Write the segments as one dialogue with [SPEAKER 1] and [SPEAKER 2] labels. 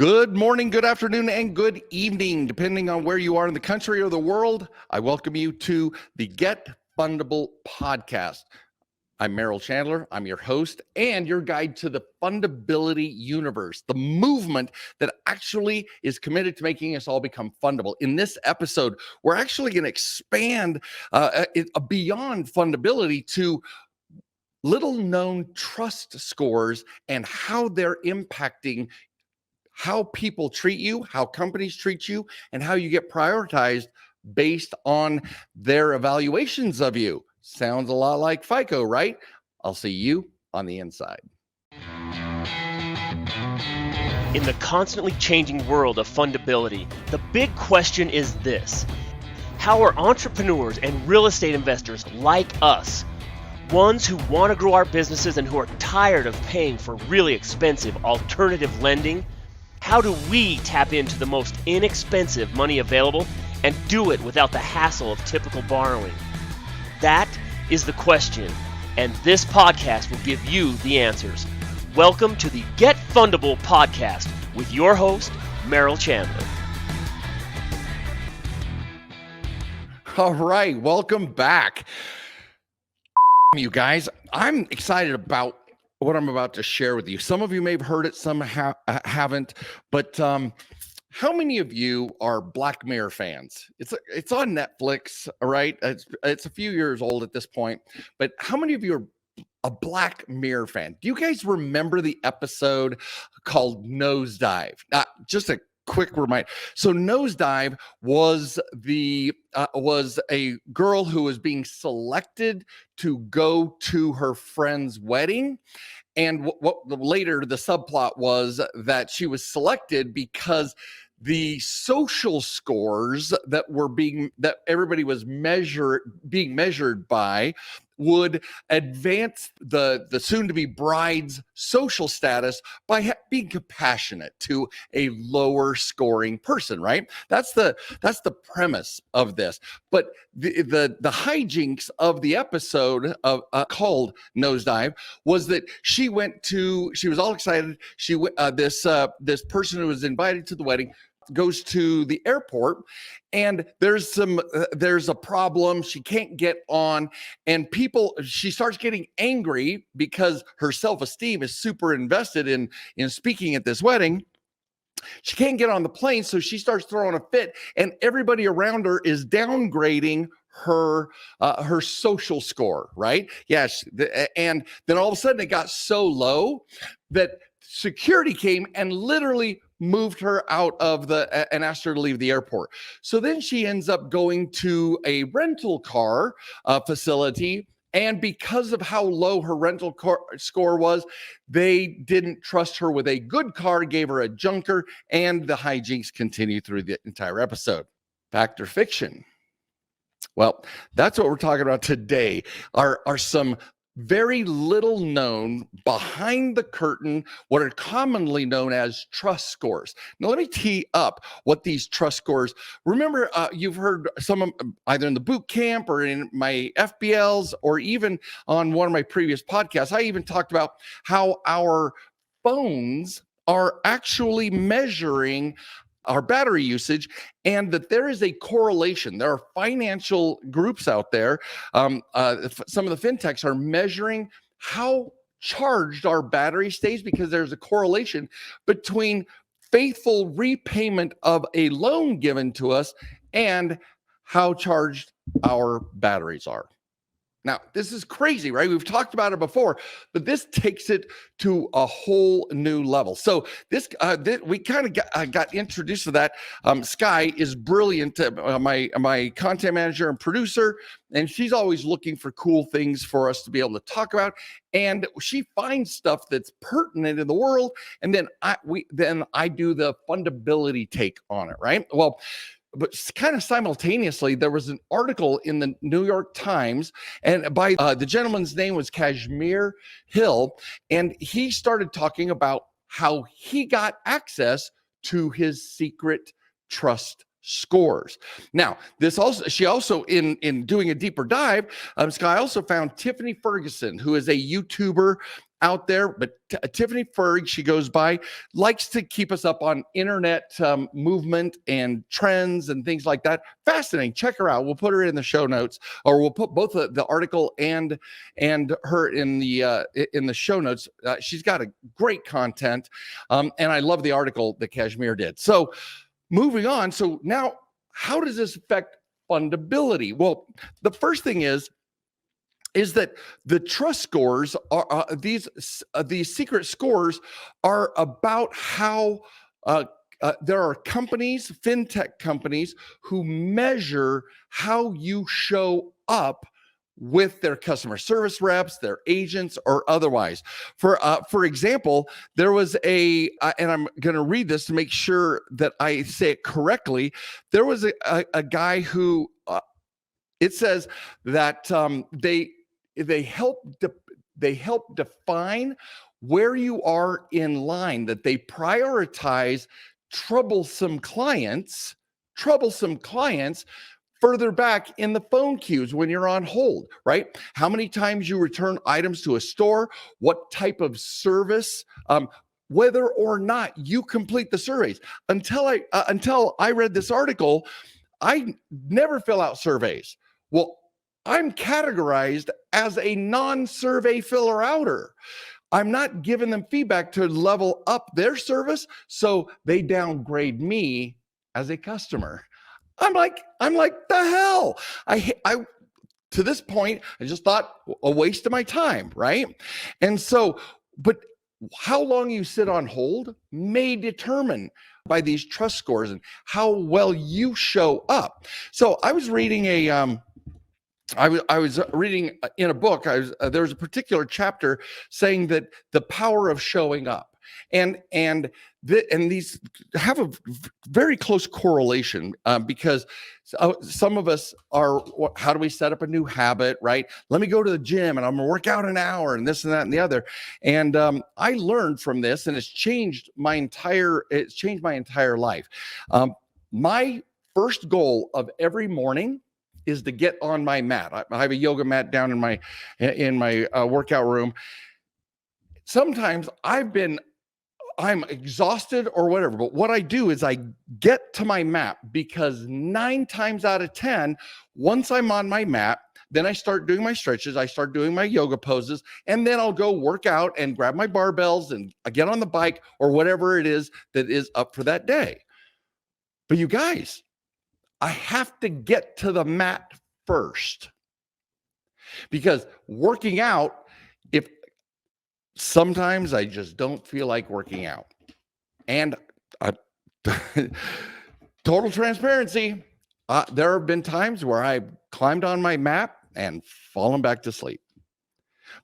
[SPEAKER 1] Good morning, good afternoon, and good evening, depending on where you are in the country or the world. I welcome you to the Get Fundable podcast. I'm Merrill Chandler. I'm your host and your guide to the fundability universe, the movement that actually is committed to making us all become fundable. In this episode, we're actually going to expand beyond fundability to little known trust scores and how they're impacting how people treat you, how companies treat you, and how you get prioritized based on their evaluations of you. Sounds a lot like FICO, right? I'll see you on the inside.
[SPEAKER 2] In the constantly changing world of fundability, the big question is this: how are entrepreneurs and real estate investors like us, ones who want to grow our businesses and who are tired of paying for really expensive alternative lending, how do we tap into the most inexpensive money available and do it without the hassle of typical borrowing? That is the question, and this podcast will give you the answers. Welcome to the Get Fundable podcast with your host, Merrill Chandler.
[SPEAKER 1] All right, welcome back. You guys, I'm excited about what I'm about to share with you. Some of you may have heard it, some haven't, but how many of you are Black Mirror fans? It's on Netflix, all right? It's a few years old at this point, but how many of you are a Black Mirror fan? Do you guys remember the episode called Nosedive? Just a quick reminder. So Nosedive was a girl who was being selected to go to her friend's wedding. And what later the subplot was that she was selected because the social scores that everybody was being measured by would advance the soon-to-be bride's social status by being compassionate to a lower scoring person, right? That's the premise of this. But the hijinks of the episode of called Nosedive was that she was all excited. This person who was invited to the wedding goes to the airport, and there's a problem. She can't get on, and she starts getting angry because her self-esteem is super invested in speaking at this wedding. She can't get on the plane, so she starts throwing a fit, and everybody around her is downgrading her social score, right? Yes, and then all of a sudden it got so low that security came and literally moved her out of and asked her to leave the airport. So then she ends up going to a rental car facility. And because of how low her rental car score was, they didn't trust her with a good car, gave her a junker, and the hijinks continue through the entire episode. Fact or fiction? Well, that's what we're talking about today. Are some very little known, behind the curtain, what are commonly known as trust scores. Now, let me tee up what these trust scores. Remember, you've heard some of them either in the boot camp or in my FBLs or even on one of my previous podcasts. I even talked about how our phones are actually measuring our battery usage, and that there is a correlation. There are financial groups out there. Some of the fintechs are measuring how charged our battery stays because there's a correlation between faithful repayment of a loan given to us and how charged our batteries are. Now, this is crazy, right? We've talked about it before, but this takes it to a whole new level. So we kind of got introduced to that. Sky is brilliant, my content manager and producer, and she's always looking for cool things for us to be able to talk about. And she finds stuff that's pertinent in the world, and then I do the fundability take on it, right? Well, but kind of simultaneously, there was an article in the New York Times, and by the gentleman's name was Kashmir Hill, and he started talking about how he got access to his secret trust scores. Now, she also in doing a deeper dive, Sky also found Tiffany Ferguson, who is a YouTuber out there, but Tiffany Ferg, she goes by, likes to keep us up on internet movement and trends and things like that. Fascinating. Check her out. We'll put her in the show notes, or we'll put both the article and her in the show notes. She's got a great content, and I love the article that Kashmir did. So moving on. So now, how does this affect fundability? Well, the first thing is that the trust scores are these secret scores are about how there are companies, fintech companies, who measure how you show up with their customer service reps, their agents, or otherwise. For example, there was and I'm going to read this to make sure that I say it correctly. There was a guy who it says that they help define where you are in line, that they prioritize troublesome clients further back in the phone queues when you're on hold, right? How many times you return items to a store, what type of service, whether or not you complete the surveys. Until I read this article, I never fill out surveys. Well, I'm categorized as a non-survey filler outer. I'm not giving them feedback to level up their service, so they downgrade me as a customer. I'm like, the hell? I to this point, I just thought a waste of my time, right? And so, but how long you sit on hold may determine by these trust scores and how well you show up. So I was reading I was reading in a book. There was a particular chapter saying that the power of showing up, and these have a very close correlation because some of us are. How do we set up a new habit? Right? Let me go to the gym and I'm gonna work out an hour and this and that and the other. And I learned from this, and it's changed my entire life. My first goal of every morning is to get on my mat. I have a yoga mat down in my workout room. Sometimes I'm exhausted or whatever, but what I do is I get to my mat, because 9 times out of 10, once I'm on my mat, then I start doing my stretches, I start doing my yoga poses, and then I'll go work out and grab my barbells and I get on the bike or whatever it is that is up for that day. But you guys, I have to get to the mat first, because working out, if sometimes I just don't feel like working out, and total transparency, there have been times where I climbed on my mat and fallen back to sleep.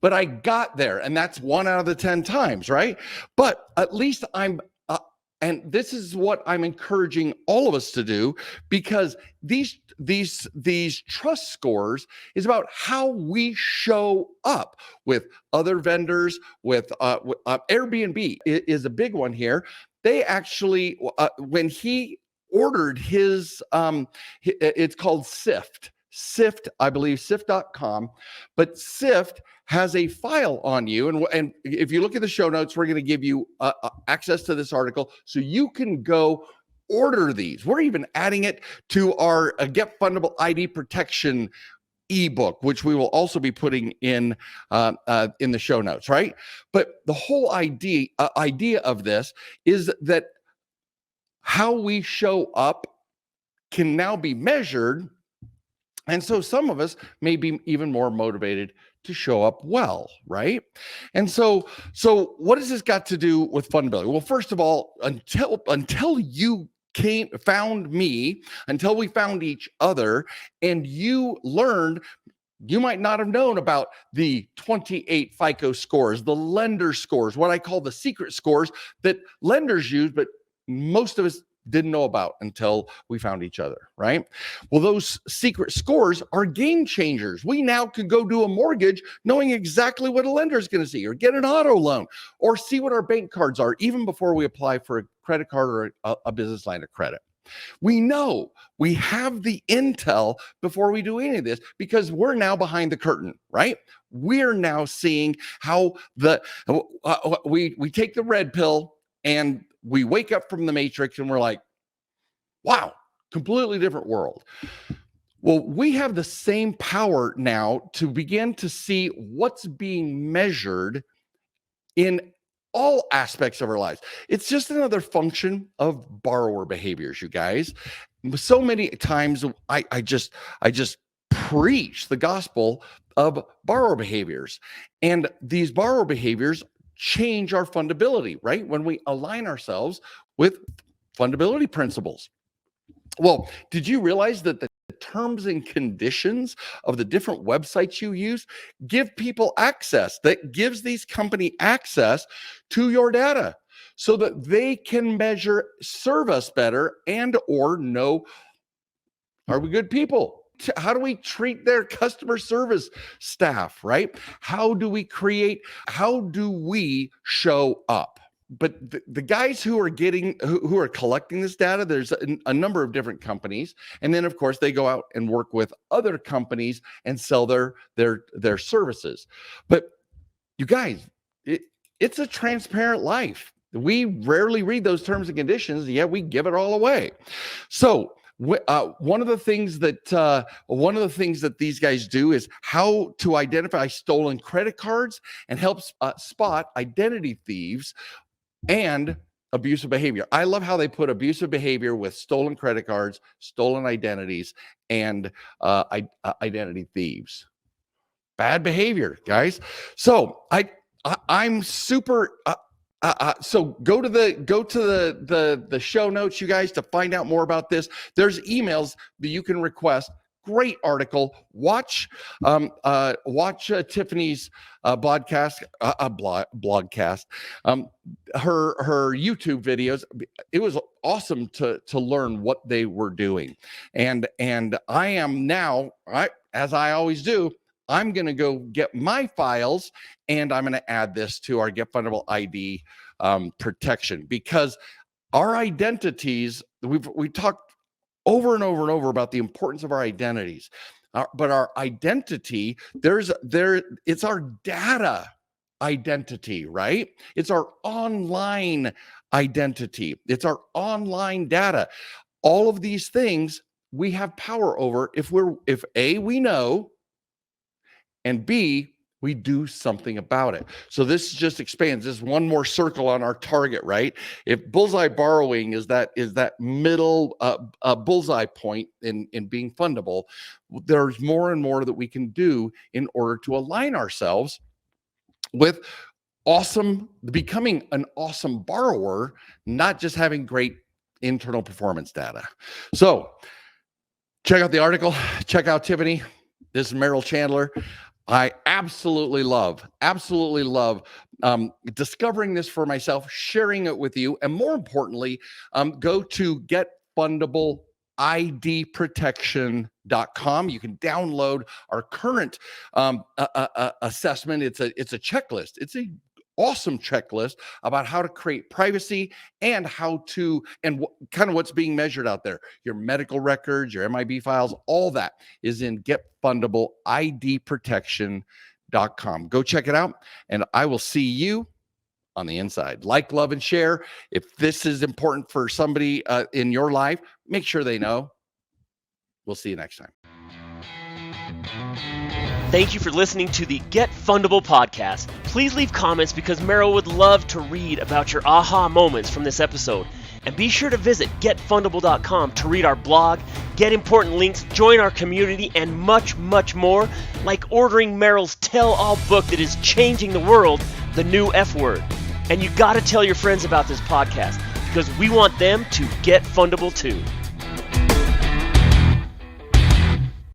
[SPEAKER 1] But I got there, and that's 1 out of the 10 times, right? But at least and this is what I'm encouraging all of us to do, because these trust scores is about how we show up with other vendors, with Airbnb is a big one here. They actually, when he ordered his, it's called Sift, I believe, sift.com, but Sift has a file on you. And if you look at the show notes, we're going to give you access to this article so you can go order these. We're even adding it to our Get Fundable ID protection ebook, which we will also be putting in the show notes, right? But the whole idea of this is that how we show up can now be measured. And so some of us may be even more motivated to show up well, right? And so what has this got to do with fundability? Well, first of all, until you found me, until we found each other, and you learned, you might not have known about the 28 FICO scores, the lender scores, what I call the secret scores that lenders use, but most of us didn't know about until we found each other, right? Well, those secret scores are game changers. We now could go do a mortgage knowing exactly what a lender is going to see, or get an auto loan, or see what our bank cards are even before we apply for a credit card or a business line of credit. We know, we have the intel before we do any of this, because we're now behind the curtain, right? we're now seeing how we take the red pill and we wake up from the matrix and we're like, wow, completely different world. Well, we have the same power now to begin to see what's being measured in all aspects of our lives. It's just another function of borrower behaviors, you guys. So many times I just preach the gospel of borrower behaviors, and these borrower behaviors change our fundability, right? When we align ourselves with fundability principles. Well, did you realize that the terms and conditions of the different websites you use give people access, that gives these company access to your data so that they can measure, serve us better, and or know, are we good people? How do we treat their customer service staff, right? How do we show up? But the guys who are collecting this data, there's a number of different companies. And then of course they go out and work with other companies and sell their services. But you guys, it's a transparent life. We rarely read those terms and conditions, yet we give it all away. So one of the things that these guys do is how to identify stolen credit cards and help spot identity thieves and abusive behavior. I love how they put abusive behavior with stolen credit cards, stolen identities, and identity thieves. Bad behavior, guys. So I'm super. So go to the show notes, you guys, to find out more about this. There's emails that you can request. Great article. Watch Tiffany's blogcast, her YouTube videos. It was awesome to learn what they were doing, and I am now, as I always do, I'm going to go get my files and I'm going to add this to our Get Fundable ID protection, because our identities, we talked over and over and over about the importance of our identities, but our identity, it's our data identity, right? It's our online identity. It's our online data. All of these things we have power over if A, we know, and B, we do something about it. So this just expands. This is one more circle on our target, right? If bullseye borrowing is that middle bullseye point in being fundable, there's more and more that we can do in order to align ourselves with becoming an awesome borrower, not just having great internal performance data. So check out the article. Check out Tiffany. This is Merrill Chandler. I absolutely love discovering this for myself, sharing it with you, and more importantly, go to getfundableidprotection.com. You can download our current assessment. It's a checklist. It's a awesome checklist about how to create privacy and kind of what's being measured out there. Your medical records, your MIB files, all that is in getfundableidprotection.com. Go check it out, and I will see you on the inside. Like, love, and share. If this is important for somebody in your life, make sure they know. We'll see you next time.
[SPEAKER 2] Thank you for listening to the Get Fundable podcast. Please leave comments because Merrill would love to read about your aha moments from this episode. And be sure to visit getfundable.com to read our blog, get important links, join our community, and much, much more, like ordering Merrill's tell-all book that is changing the world, The New F Word. And you got to tell your friends about this podcast because we want them to get fundable too.